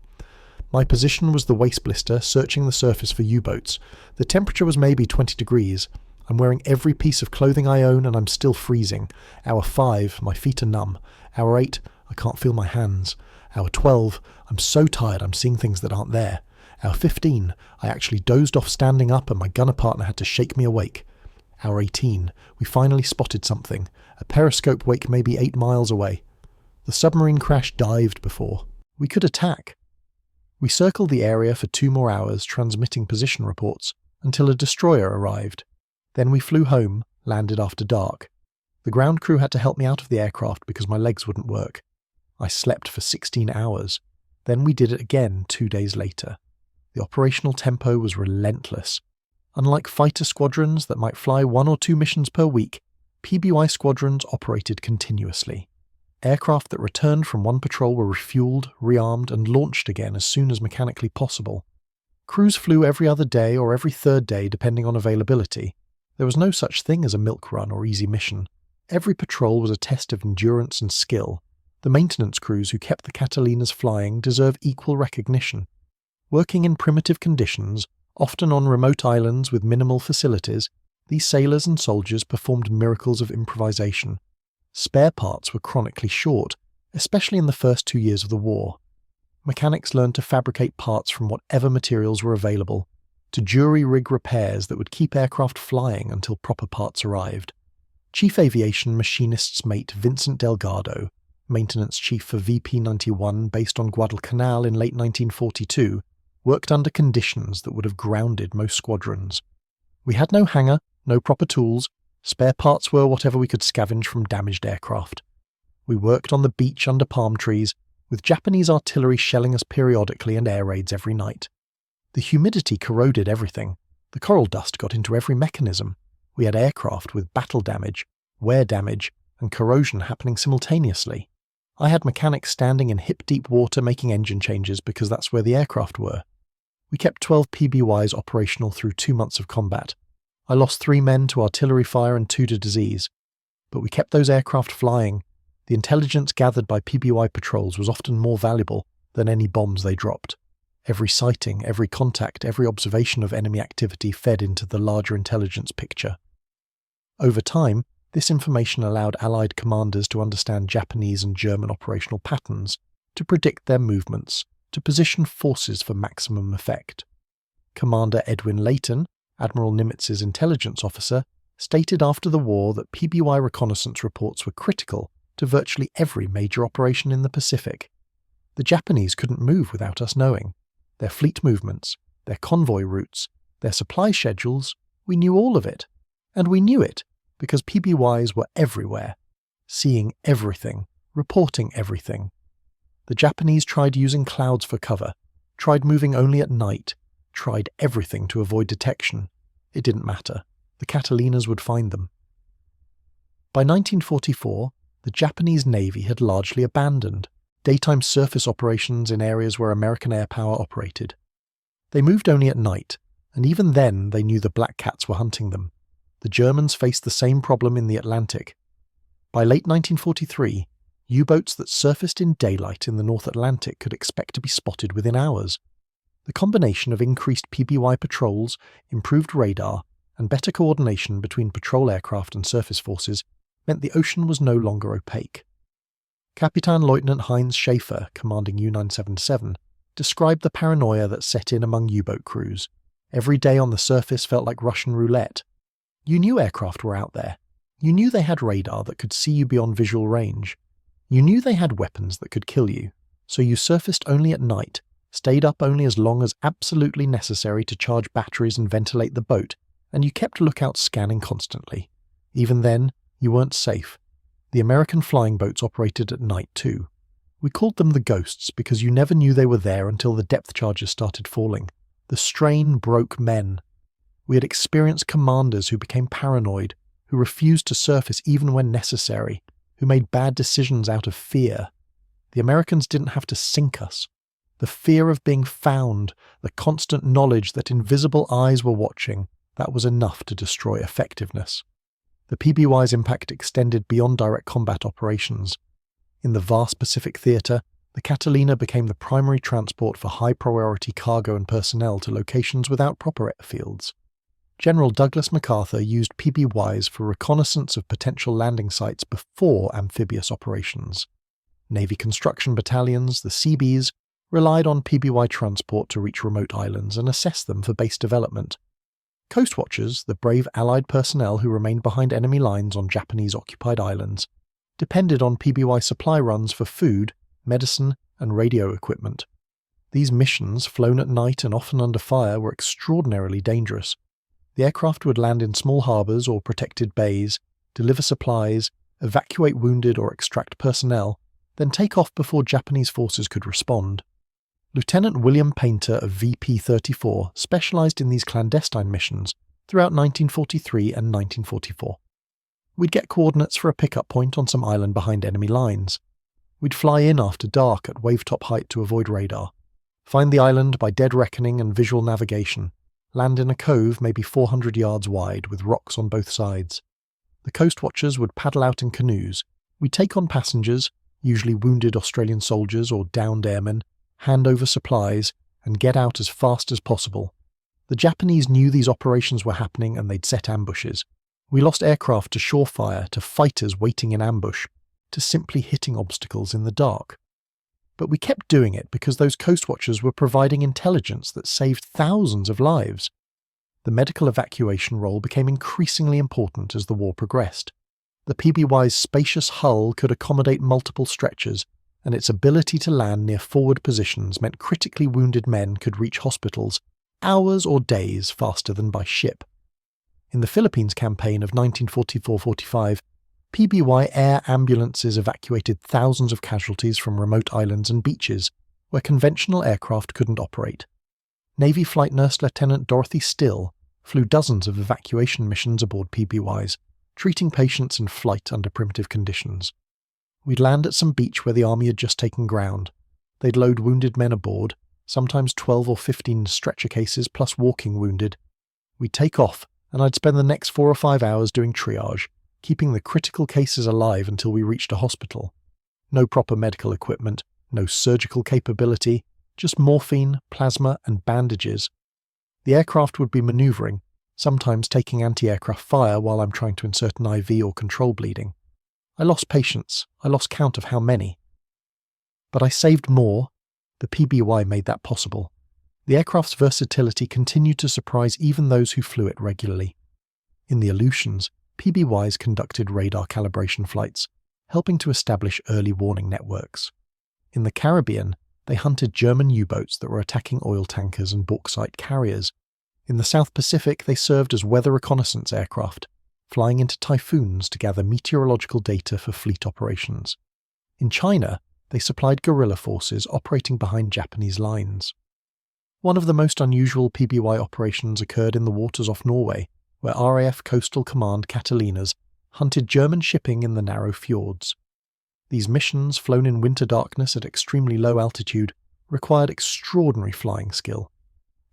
Speaker 1: My position was the waist blister, searching the surface for U-boats. The temperature was maybe 20 degrees. I'm wearing every piece of clothing I own and I'm still freezing. Hour 5, my feet are numb. Hour 8, I can't feel my hands. Hour 12, I'm so tired I'm seeing things that aren't there. Hour 15, I actually dozed off standing up and my gunner partner had to shake me awake. Hour 18, we finally spotted something. A periscope wake maybe 8 miles away. The submarine crash dived before. We could attack. We circled the area for 2 more hours, transmitting position reports, until a destroyer arrived. Then we flew home, landed after dark. The ground crew had to help me out of the aircraft because my legs wouldn't work. I slept for 16 hours. Then we did it again 2 days later. The operational tempo was relentless. Unlike fighter squadrons that might fly 1 or 2 missions per week, PBY squadrons operated continuously. Aircraft that returned from one patrol were refueled, rearmed, and launched again as soon as mechanically possible. Crews flew every other day or every 3rd day depending on availability. There was no such thing as a milk run or easy mission. Every patrol was a test of endurance and skill. The maintenance crews who kept the Catalinas flying deserve equal recognition. Working in primitive conditions, often on remote islands with minimal facilities, these sailors and soldiers performed miracles of improvisation. Spare parts were chronically short, especially in the first 2 years of the war. Mechanics learned to fabricate parts from whatever materials were available, to jury-rig repairs that would keep aircraft flying until proper parts arrived. Chief Aviation Machinist's mate Vincent Delgado, maintenance chief for VP-91 based on Guadalcanal in late 1942, worked under conditions that would have grounded most squadrons. We had no hangar, no proper tools. Spare parts were whatever we could scavenge from damaged aircraft. We worked on the beach under palm trees, with Japanese artillery shelling us periodically and air raids every night. The humidity corroded everything. The coral dust got into every mechanism. We had aircraft with battle damage, wear damage, and corrosion happening simultaneously. I had mechanics standing in hip-deep water making engine changes because that's where the aircraft were. We kept 12 PBYs operational through 2 months of combat. I lost 3 men to artillery fire and 2 to disease. But we kept those aircraft flying. The intelligence gathered by PBY patrols was often more valuable than any bombs they dropped. Every sighting, every contact, every observation of enemy activity fed into the larger intelligence picture. Over time, this information allowed Allied commanders to understand Japanese and German operational patterns, to predict their movements, to position forces for maximum effect. Commander Edwin Layton, Admiral Nimitz's intelligence officer, stated after the war that PBY reconnaissance reports were critical to virtually every major operation in the Pacific. The Japanese couldn't move without us knowing. Their fleet movements, their convoy routes, their supply schedules, we knew all of it. And we knew it because PBYs were everywhere, seeing everything, reporting everything. The Japanese tried using clouds for cover, tried moving only at night, tried everything to avoid detection. It didn't matter. The Catalinas would find them. By 1944, the Japanese Navy had largely abandoned daytime surface operations in areas where American air power operated. They moved only at night, and even then they knew the black cats were hunting them. The Germans faced the same problem in the Atlantic. By late 1943, U-boats that surfaced in daylight in the North Atlantic could expect to be spotted within hours. The combination of increased PBY patrols, improved radar, and better coordination between patrol aircraft and surface forces meant the ocean was no longer opaque. Captain Lieutenant Heinz Schaefer, commanding U-977, described the paranoia that set in among U-boat crews. Every day on the surface felt like Russian roulette. You knew aircraft were out there. You knew they had radar that could see you beyond visual range. You knew they had weapons that could kill you, so you surfaced only at night, stayed up only as long as absolutely necessary to charge batteries and ventilate the boat, and you kept lookouts scanning constantly. Even then, you weren't safe. The American flying boats operated at night too. We called them the ghosts because you never knew they were there until the depth charges started falling. The strain broke men. We had experienced commanders who became paranoid, who refused to surface even when necessary, who made bad decisions out of fear. The Americans didn't have to sink us. The fear of being found, the constant knowledge that invisible eyes were watching, that was enough to destroy effectiveness. The PBY's impact extended beyond direct combat operations. In the vast Pacific theatre, The Catalina became the primary transport for high-priority cargo and personnel to locations without proper airfields. General Douglas MacArthur used PBYs for reconnaissance of potential landing sites before amphibious operations. Navy construction battalions, the Seabees, relied on PBY transport to reach remote islands and assess them for base development. Coast watchers, the brave Allied personnel who remained behind enemy lines on Japanese-occupied islands, depended on PBY supply runs for food, medicine, and radio equipment. These missions, flown at night and often under fire, were extraordinarily dangerous. The aircraft would land in small harbours or protected bays, deliver supplies, evacuate wounded or extract personnel, then take off before Japanese forces could respond. Lieutenant William Painter of VP-34 specialised in these clandestine missions throughout 1943 and 1944. We'd get coordinates for a pickup point on some island behind enemy lines. We'd fly in after dark at wavetop height to avoid radar, find the island by dead reckoning and visual navigation, land in a cove maybe 400 yards wide with rocks on both sides. The coast watchers would paddle out in canoes. We'd take on passengers, usually wounded Australian soldiers or downed airmen, hand over supplies, and get out as fast as possible. The Japanese knew these operations were happening and they'd set ambushes. We lost aircraft to shore fire, to fighters waiting in ambush, to simply hitting obstacles in the dark. But we kept doing it because those coast watchers were providing intelligence that saved thousands of lives. The medical evacuation role became increasingly important as the war progressed. The PBY's spacious hull could accommodate multiple stretchers, and its ability to land near forward positions meant critically wounded men could reach hospitals hours or days faster than by ship. In the Philippines campaign of 1944-45, PBY air ambulances evacuated thousands of casualties from remote islands and beaches where conventional aircraft couldn't operate. Navy Flight Nurse Lieutenant Dorothy Still flew dozens of evacuation missions aboard PBYs, treating patients in flight under primitive conditions. We'd land at some beach where the army had just taken ground. They'd load wounded men aboard, sometimes 12 or 15 stretcher cases plus walking wounded. We'd take off, and I'd spend the next 4 or 5 hours doing triage, keeping the critical cases alive until we reached a hospital. No proper medical equipment, no surgical capability, just morphine, plasma, and bandages. The aircraft would be manoeuvring, sometimes taking anti-aircraft fire while I'm trying to insert an IV or control bleeding. I lost patients, I lost count of how many. But I saved more. The PBY made that possible. The aircraft's versatility continued to surprise even those who flew it regularly. In the Aleutians, PBYs conducted radar calibration flights, helping to establish early warning networks. In the Caribbean, they hunted German U-boats that were attacking oil tankers and bauxite carriers. In the South Pacific, they served as weather reconnaissance aircraft, flying into typhoons to gather meteorological data for fleet operations. In China, they supplied guerrilla forces operating behind Japanese lines. One of the most unusual PBY operations occurred in the waters off Norway, where RAF Coastal Command Catalinas hunted German shipping in the narrow fjords. These missions, flown in winter darkness at extremely low altitude, required extraordinary flying skill.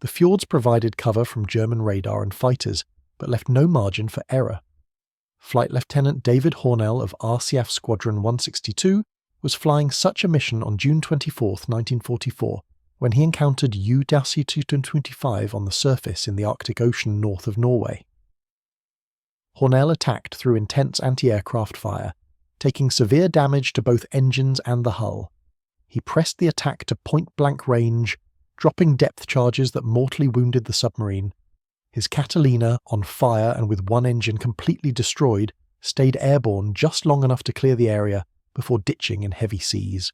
Speaker 1: The fjords provided cover from German radar and fighters, but left no margin for error. Flight Lieutenant David Hornell of RCF Squadron 162 was flying such a mission on June 24, 1944, when he encountered U-225 on the surface in the Arctic Ocean north of Norway. Hornell attacked through intense anti-aircraft fire, taking severe damage to both engines and the hull. He pressed the attack to point-blank range, dropping depth charges that mortally wounded the submarine. His Catalina, on fire and with one engine completely destroyed, stayed airborne just long enough to clear the area before ditching in heavy seas.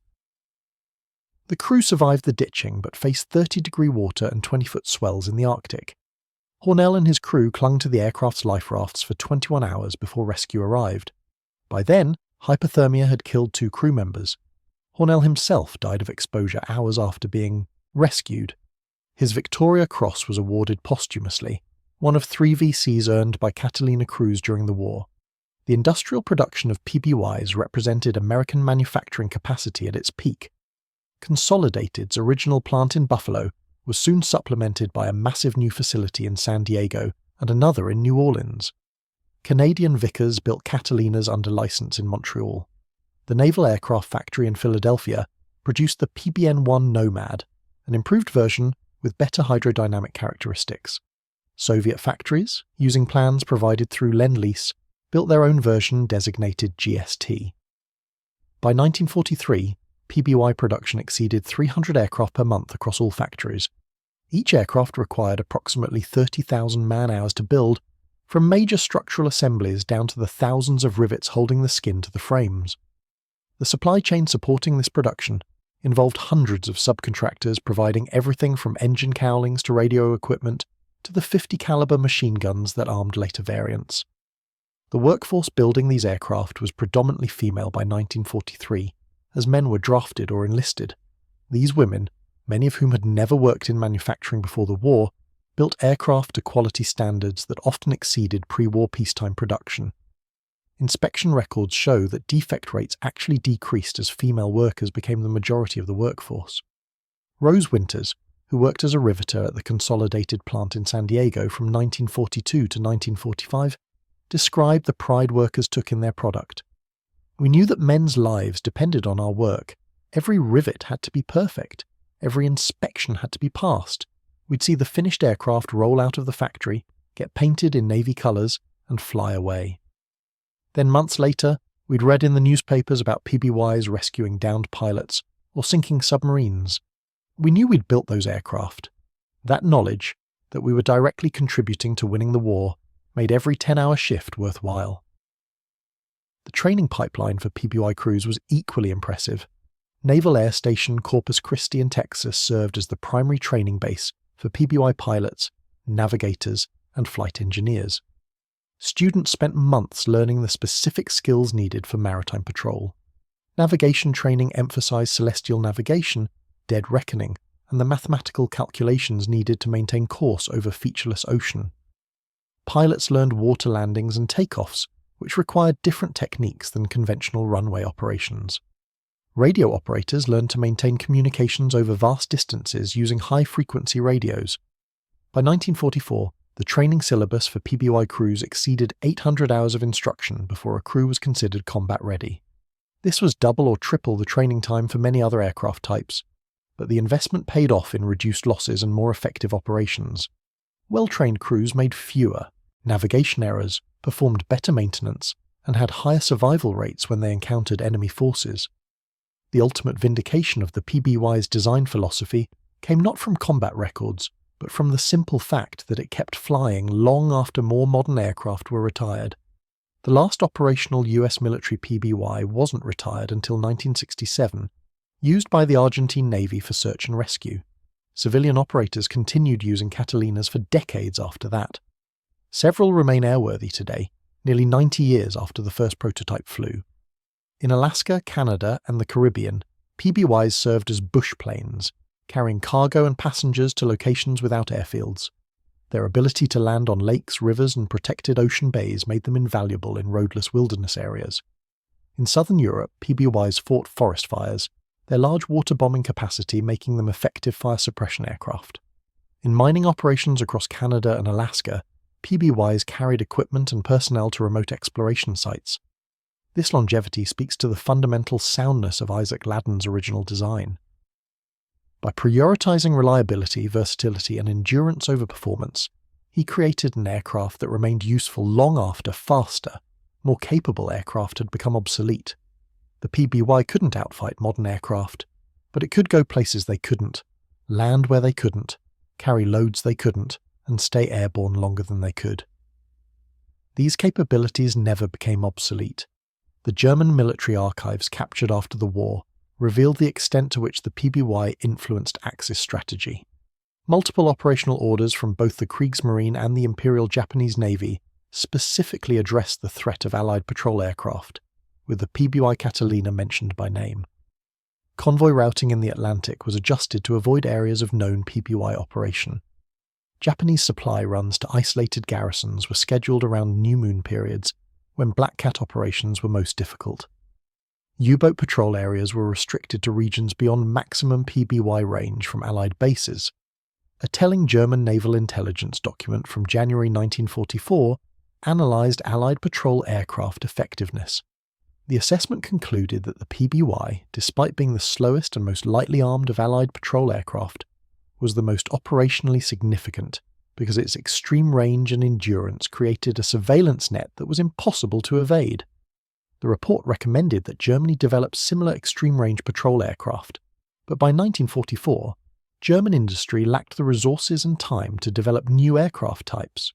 Speaker 1: The crew survived the ditching but faced 30-degree water and 20-foot swells in the Arctic. Hornell and his crew clung to the aircraft's life rafts for 21 hours before rescue arrived. By then, hypothermia had killed 2 crew members. Hornell himself died of exposure hours after being rescued. His Victoria Cross was awarded posthumously, one of 3 VCs earned by Catalina crews during the war. The industrial production of PBYs represented American manufacturing capacity at its peak. Consolidated's original plant in Buffalo was soon supplemented by a massive new facility in San Diego and another in New Orleans. Canadian Vickers built Catalinas under license in Montreal. The Naval Aircraft Factory in Philadelphia produced the PBN-1 Nomad, an improved version with better hydrodynamic characteristics. Soviet factories, using plans provided through Lend-Lease, built their own version designated GST. By 1943, PBY production exceeded 300 aircraft per month across all factories. Each aircraft required approximately 30,000 man-hours to build, from major structural assemblies down to the thousands of rivets holding the skin to the frames. The supply chain supporting this production involved hundreds of subcontractors providing everything from engine cowlings to radio equipment to the 50 caliber machine guns that armed later variants. The workforce building these aircraft was predominantly female by 1943, as men were drafted or enlisted. These women, many of whom had never worked in manufacturing before the war, built aircraft to quality standards that often exceeded pre-war peacetime production. Inspection records show that defect rates actually decreased as female workers became the majority of the workforce. Rose Winters, who worked as a riveter at the Consolidated plant in San Diego from 1942 to 1945, described the pride workers took in their product. "We knew that men's lives depended on our work. Every rivet had to be perfect. Every inspection had to be passed. We'd see the finished aircraft roll out of the factory, get painted in Navy colours, and fly away. Then months later, we'd read in the newspapers about PBYs rescuing downed pilots or sinking submarines. We knew we'd built those aircraft. That knowledge, that we were directly contributing to winning the war, made every 10-hour shift worthwhile." The training pipeline for PBY crews was equally impressive. Naval Air Station Corpus Christi in Texas served as the primary training base for PBY pilots, navigators, and flight engineers. Students spent months learning the specific skills needed for maritime patrol. Navigation training emphasized celestial navigation, dead reckoning, and the mathematical calculations needed to maintain course over featureless ocean. Pilots learned water landings and takeoffs, which required different techniques than conventional runway operations. Radio operators learned to maintain communications over vast distances using high-frequency radios. By 1944, the training syllabus for PBY crews exceeded 800 hours of instruction before a crew was considered combat ready. This was double or triple the training time for many other aircraft types, but the investment paid off in reduced losses and more effective operations. Well-trained crews made fewer navigation errors, performed better maintenance, and had higher survival rates when they encountered enemy forces. The ultimate vindication of the PBY's design philosophy came not from combat records, but from the simple fact that it kept flying long after more modern aircraft were retired. The last operational US military PBY wasn't retired until 1967, used by the Argentine Navy for search and rescue. Civilian operators continued using Catalinas for decades after that. Several remain airworthy today, nearly 90 years after the first prototype flew. In Alaska, Canada, and the Caribbean, PBYs served as bush planes, carrying cargo and passengers to locations without airfields. Their ability to land on lakes, rivers, and protected ocean bays made them invaluable in roadless wilderness areas. In southern Europe, PBYs fought forest fires, their large water bombing capacity making them effective fire suppression aircraft. In mining operations across Canada and Alaska, PBYs carried equipment and personnel to remote exploration sites. This longevity speaks to the fundamental soundness of Isaac Ladden's original design. By prioritizing reliability, versatility, and endurance over performance, he created an aircraft that remained useful long after faster, more capable aircraft had become obsolete. The PBY couldn't outfight modern aircraft, but it could go places they couldn't, land where they couldn't, carry loads they couldn't, and stay airborne longer than they could. These capabilities never became obsolete. The German military archives captured after the war revealed the extent to which the PBY influenced Axis strategy. Multiple operational orders from both the Kriegsmarine and the Imperial Japanese Navy specifically addressed the threat of Allied patrol aircraft, with the PBY Catalina mentioned by name. Convoy routing in the Atlantic was adjusted to avoid areas of known PBY operation. Japanese supply runs to isolated garrisons were scheduled around new moon periods when Black Cat operations were most difficult. U-boat patrol areas were restricted to regions beyond maximum PBY range from Allied bases. A telling German naval intelligence document from January 1944 analysed Allied patrol aircraft effectiveness. The assessment concluded that the PBY, despite being the slowest and most lightly armed of Allied patrol aircraft, was the most operationally significant because its extreme range and endurance created a surveillance net that was impossible to evade. The report recommended that Germany develop similar extreme-range patrol aircraft, but by 1944, German industry lacked the resources and time to develop new aircraft types.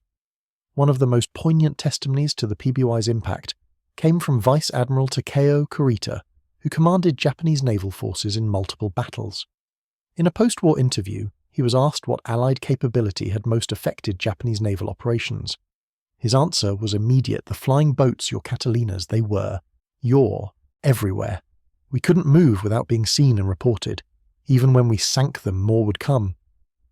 Speaker 1: One of the most poignant testimonies to the PBY's impact came from Vice Admiral Takeo Kurita, who commanded Japanese naval forces in multiple battles. In a post-war interview, he was asked what Allied capability had most affected Japanese naval operations. His answer was immediate: the flying boats, your Catalinas, they were. Everywhere. We couldn't move without being seen and reported. Even when we sank them, more would come.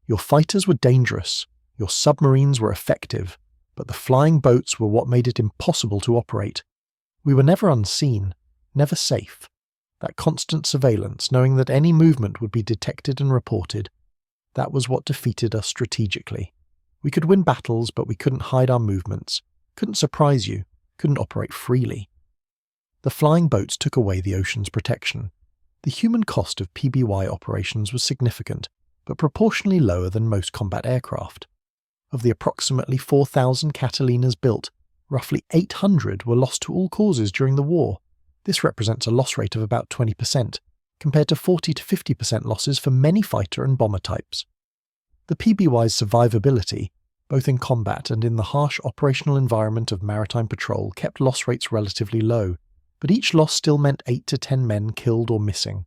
Speaker 1: Your fighters were dangerous, your submarines were effective, but the flying boats were what made it impossible to operate. We were never unseen, never safe. That constant surveillance, knowing that any movement would be detected and reported, that was what defeated us strategically. We could win battles, but we couldn't hide our movements, couldn't surprise you, couldn't operate freely. The flying boats took away the ocean's protection. The human cost of PBY operations was significant, but proportionally lower than most combat aircraft. Of the approximately 4,000 Catalinas built, roughly 800 were lost to all causes during the war. This represents a loss rate of about 20%, compared to 40 to 50% losses for many fighter and bomber types. The PBY's survivability, both in combat and in the harsh operational environment of maritime patrol, kept loss rates relatively low, but each loss still meant 8 to 10 men killed or missing.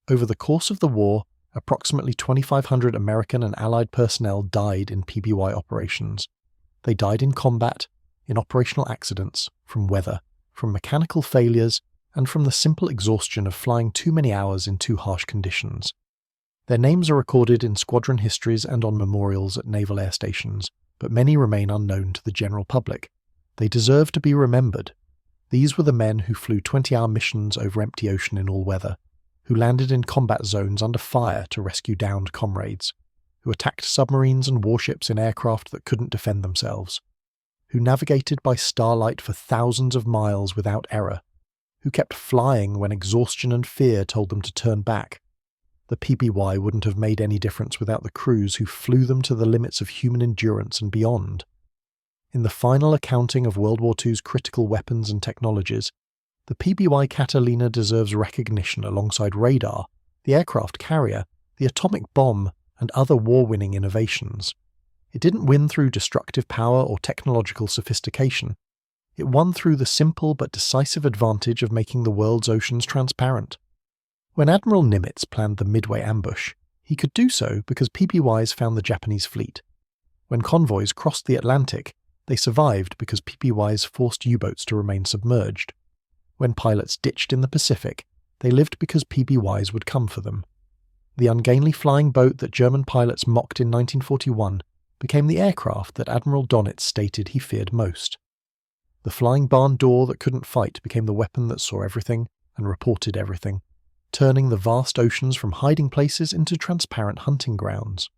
Speaker 1: Over the course of the war, approximately 2,500 American and Allied personnel died in PBY operations. They died in combat, in operational accidents, from weather, from mechanical failures, and from the simple exhaustion of flying too many hours in too harsh conditions. Their names are recorded in squadron histories and on memorials at naval air stations, but many remain unknown to the general public. They deserve to be remembered. These were the men who flew 20-hour missions over empty ocean in all weather, who landed in combat zones under fire to rescue downed comrades, who attacked submarines and warships in aircraft that couldn't defend themselves, who navigated by starlight for thousands of miles without error, who kept flying when exhaustion and fear told them to turn back. The PBY wouldn't have made any difference without the crews who flew them to the limits of human endurance and beyond. In the final accounting of World War II's critical weapons and technologies, the PBY Catalina deserves recognition alongside radar, the aircraft carrier, the atomic bomb, and other war-winning innovations. It didn't win through destructive power or technological sophistication. It won through the simple but decisive advantage of making the world's oceans transparent. When Admiral Nimitz planned the Midway ambush, he could do so because PBYs found the Japanese fleet. When convoys crossed the Atlantic, they survived because PBYs forced U-boats to remain submerged. When pilots ditched in the Pacific, they lived because PBYs would come for them. The ungainly flying boat that German pilots mocked in 1941 became the aircraft that Admiral Donitz stated he feared most. The flying barn door that couldn't fight became the weapon that saw everything and reported everything, turning the vast oceans from hiding places into transparent hunting grounds.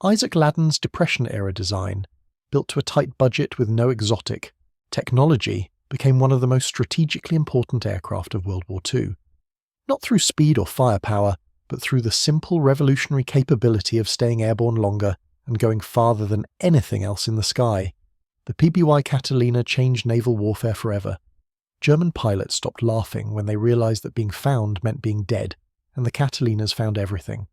Speaker 1: Isaac Ladden's Depression-era design, built to a tight budget with no exotic technology, became one of the most strategically important aircraft of World War II. Not through speed or firepower, but through the simple revolutionary capability of staying airborne longer and going farther than anything else in the sky. The PBY Catalina changed naval warfare forever. German pilots stopped laughing when they realized that being found meant being dead, and the Catalinas found everything.